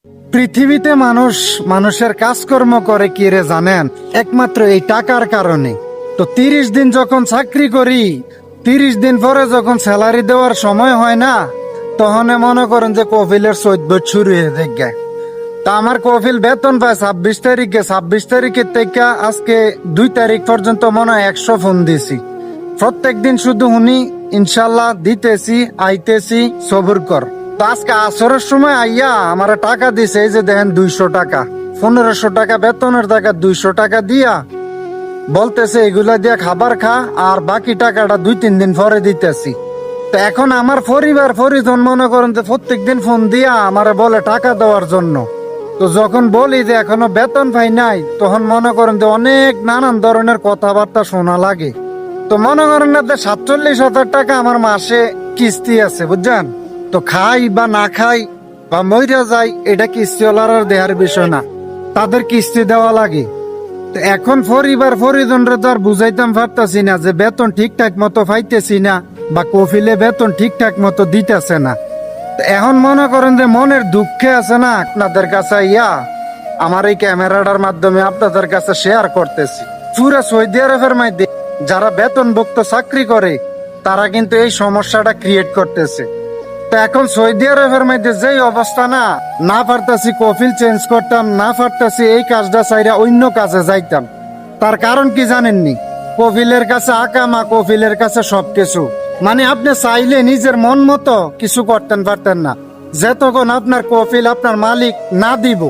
পৃথিবীতে মানুষের কাজকর্ম করে কি রে জানেন? একমাত্র এই টাকার কারণে। তো 30 দিন যখন চাকরি করি, 30 দিন পরে যখন স্যালারি দেওয়ার সময় হয় না, তখন মনে করেন যে কফিলের চৈদ্য শুরু হয়ে দেখে। তা আমার কফিল বেতন পায় 26 তারিখে, 26 তারিখের থেকে আজকে 2 তারিখ পর্যন্ত মনে হয় 100 ফোন দিছি। প্রত্যেক দিন শুধু উনি ইনশাল্লাহ দিতেছি, আইতেছি, সবুর কর। তো আজকে আসরের সময় আইয়া আমার টাকা দিছে, এই যে দেখেন 200 টাকা, 1500 টাকা বেতনের টাকা 200 টাকা দিয়া বলতেছে এগুলা দিয়া খাবার খা, আর বাকি টাকাটা 2-3 দিন পরে দিতেছি। তো এখন আমার পরিজন মনে করেন যে প্রত্যেক দিন ফোন দিয়া আমারে বলে টাকা দেওয়ার জন্য। তো যখন বলি যে এখনো বেতন পাই নাই, তখন মনে করেন যে অনেক নানান ধরনের কথাবার্তা শোনা লাগে। তো মনে করেন না যে 47,000 টাকা আমার মাসে কিস্তি আছে, বুঝছেন? তো খাই বা না খাই বা মইরা যাই, এটা কিস্তিওয়ালার দেহার বিষয় না, তাদের কিস্তি দেওয়া লাগে। তো এখন পরিজনরা তো আর বুঝাইতাম পারতাছি না যে বেতন ঠিকঠাক মতো পাইতেছি না, বা কফিলে বেতন ঠিকঠাক মতো দিতেছে না। তো এখন মনে করেন যে মনের দুঃখে আছে না, আপনাদের কাছে আমার এই ক্যামেরাটার মাধ্যমে আপনাদের কাছে শেয়ার করতেছি। পুরা সৌদি আরবের মধ্যে যারা বেতনভুক্ত চাকরি করে, তারা কিন্তু এই সমস্যাটা ক্রিয়েট করতেছে। তো এখন সৌদি আরবের মধ্যে যেই অবস্থা, না পারতাছি কফিল চেঞ্জ করতাম, না পারতাছি এই কাজটা চাইরা অন্য কাজে যাইতাম। তার কারণ কি জানেননি? কফিলের কাছে আকামা, কফিলের কাছে সবকিছু। মানে আপনি চাইলে নিজের মন মতো কিছু করতেন পারতেন না, যতক্ষণ আপনার কফিল আপনার মালিক না দিব।